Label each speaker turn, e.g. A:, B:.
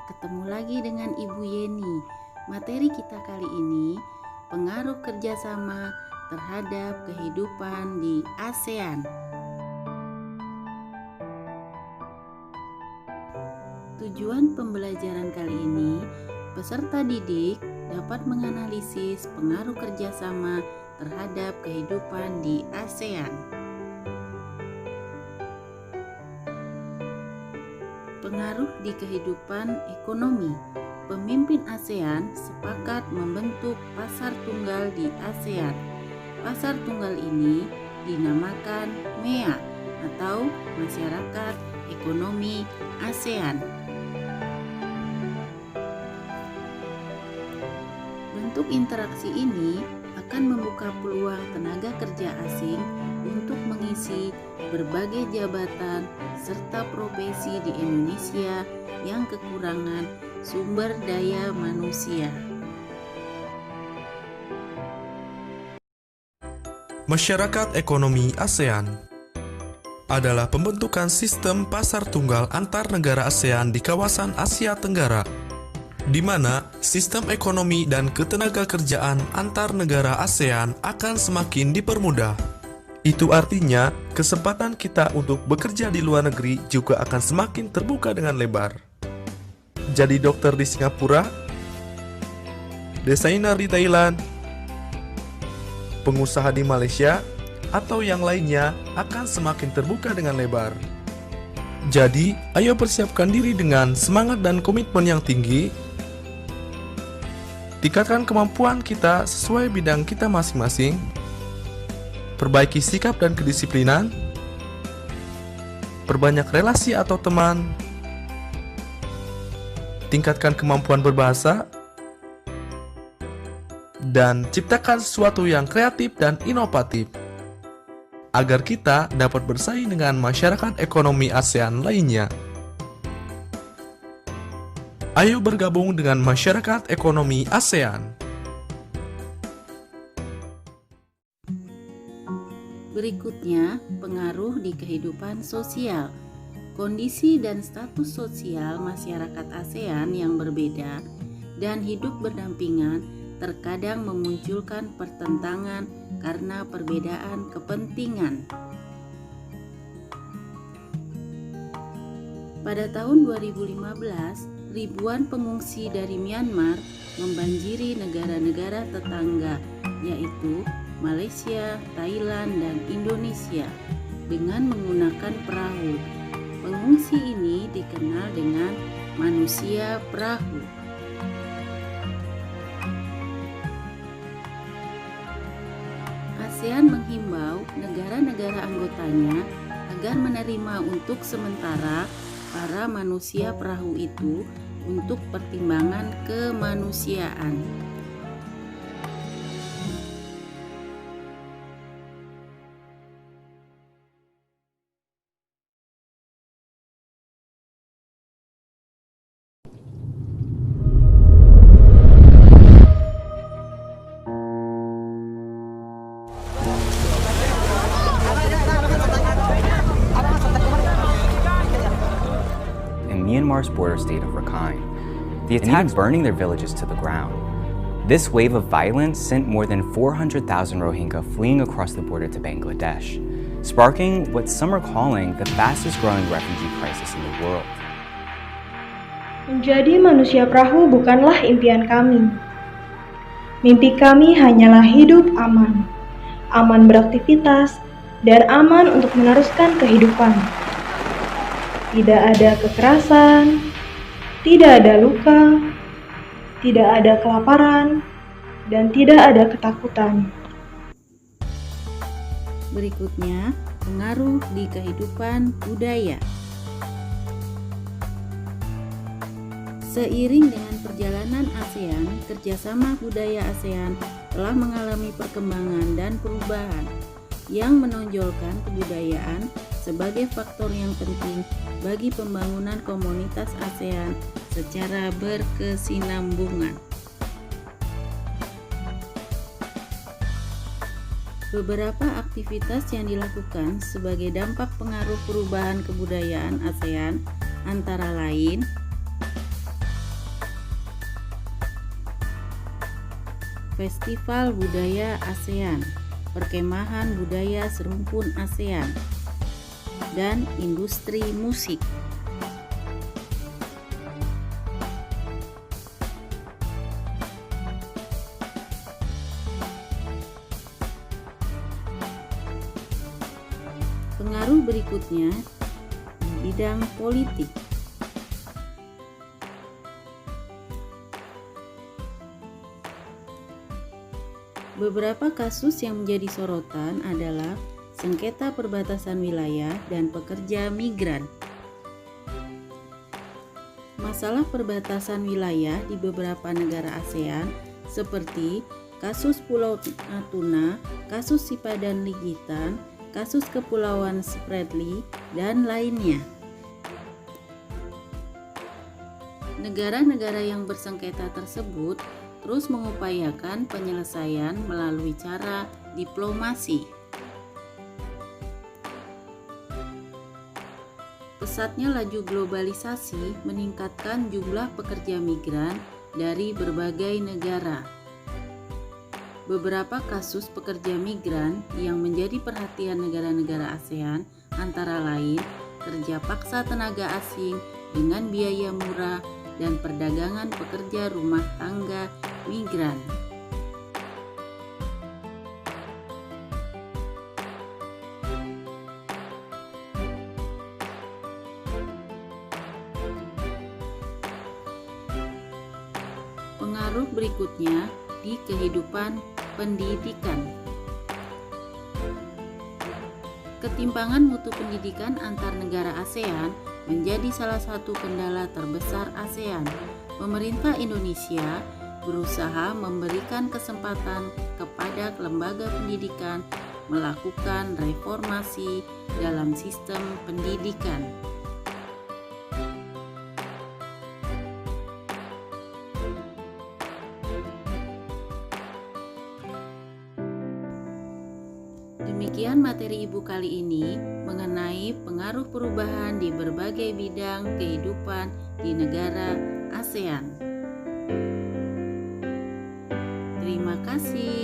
A: ketemu lagi dengan Ibu Yeni. Materi kita kali ini pengaruh kerjasama terhadap kehidupan di ASEAN. Tujuan pembelajaran kali ini, peserta didik dapat menganalisis pengaruh kerjasama terhadap kehidupan di ASEAN. Pengaruh di kehidupan ekonomi. Pemimpin ASEAN sepakat membentuk pasar tunggal di ASEAN. Pasar tunggal ini dinamakan MEA atau Masyarakat Ekonomi ASEAN. Bentuk interaksi ini akan membuka peluang tenaga kerja asing untuk mengisi berbagai jabatan serta profesi di Indonesia yang kekurangan sumber daya manusia.
B: Masyarakat Ekonomi ASEAN adalah pembentukan sistem pasar tunggal antar negara ASEAN di kawasan Asia Tenggara, di mana sistem ekonomi dan ketenaga kerjaan antar negara ASEAN akan semakin dipermudah. Itu artinya, kesempatan kita untuk bekerja di luar negeri juga akan semakin terbuka dengan lebar. Jadi dokter di Singapura, desainer di Thailand, pengusaha di Malaysia, atau yang lainnya akan semakin terbuka dengan lebar. Jadi, ayo persiapkan diri dengan semangat dan komitmen yang tinggi. Tingkatkan kemampuan kita sesuai bidang kita masing-masing. Perbaiki sikap dan kedisiplinan. Perbanyak relasi atau teman. Tingkatkan kemampuan berbahasa. Dan ciptakan sesuatu yang kreatif dan inovatif, agar kita dapat bersaing dengan masyarakat ekonomi ASEAN lainnya. Ayo bergabung dengan masyarakat ekonomi ASEAN.
A: Berikutnya, pengaruh di kehidupan sosial. Kondisi dan status sosial masyarakat ASEAN yang berbeda dan hidup berdampingan terkadang memunculkan pertentangan karena perbedaan kepentingan. Pada tahun 2015, ribuan pengungsi dari Myanmar membanjiri negara-negara tetangga, yaitu Malaysia, Thailand, dan Indonesia dengan menggunakan perahu. Pengungsi ini dikenal dengan manusia perahu. ASEAN menghimbau negara-negara anggotanya agar menerima untuk sementara para manusia perahu itu untuk pertimbangan kemanusiaan.
C: Myanmar's border state of Rakhine. The attack burning their villages to the ground. This wave of violence sent more than 400,000 Rohingya fleeing across the border to Bangladesh, sparking what some are calling the fastest growing refugee crisis in the world.
D: Menjadi manusia perahu bukanlah impian kami. Mimpi kami hanyalah hidup aman, aman beraktivitas, dan aman untuk meneruskan kehidupan. Tidak ada kekerasan, tidak ada luka, tidak ada kelaparan, dan tidak ada ketakutan.
A: Berikutnya, pengaruh di kehidupan budaya. Seiring dengan perjalanan ASEAN, kerjasama budaya ASEAN telah mengalami perkembangan dan perubahan yang menonjolkan kebudayaan sebagai faktor yang penting bagi pembangunan komunitas ASEAN secara berkesinambungan. Beberapa aktivitas yang dilakukan sebagai dampak pengaruh perubahan kebudayaan ASEAN antara lain Festival Budaya ASEAN, Perkemahan Budaya Serumpun ASEAN, dan industri musik. Pengaruh berikutnya di bidang politik. Beberapa kasus yang menjadi sorotan adalah sengketa perbatasan wilayah dan pekerja migran. Masalah perbatasan wilayah di beberapa negara ASEAN seperti kasus Pulau Natuna, kasus Sipadan Ligitan, kasus Kepulauan Spratly, dan lainnya. Negara-negara yang bersengketa tersebut terus mengupayakan penyelesaian melalui cara diplomasi. Pesatnya laju globalisasi meningkatkan jumlah pekerja migran dari berbagai negara. Beberapa kasus pekerja migran yang menjadi perhatian negara-negara ASEAN antara lain kerja paksa tenaga asing dengan biaya murah dan perdagangan pekerja rumah tangga migran. Pengaruh berikutnya di kehidupan pendidikan. Ketimpangan mutu pendidikan antar negara ASEAN menjadi salah satu kendala terbesar ASEAN. Pemerintah Indonesia berusaha memberikan kesempatan kepada lembaga pendidikan melakukan reformasi dalam sistem pendidikan. Demikian materi Ibu kali ini mengenai pengaruh perubahan di berbagai bidang kehidupan di negara ASEAN. Terima kasih.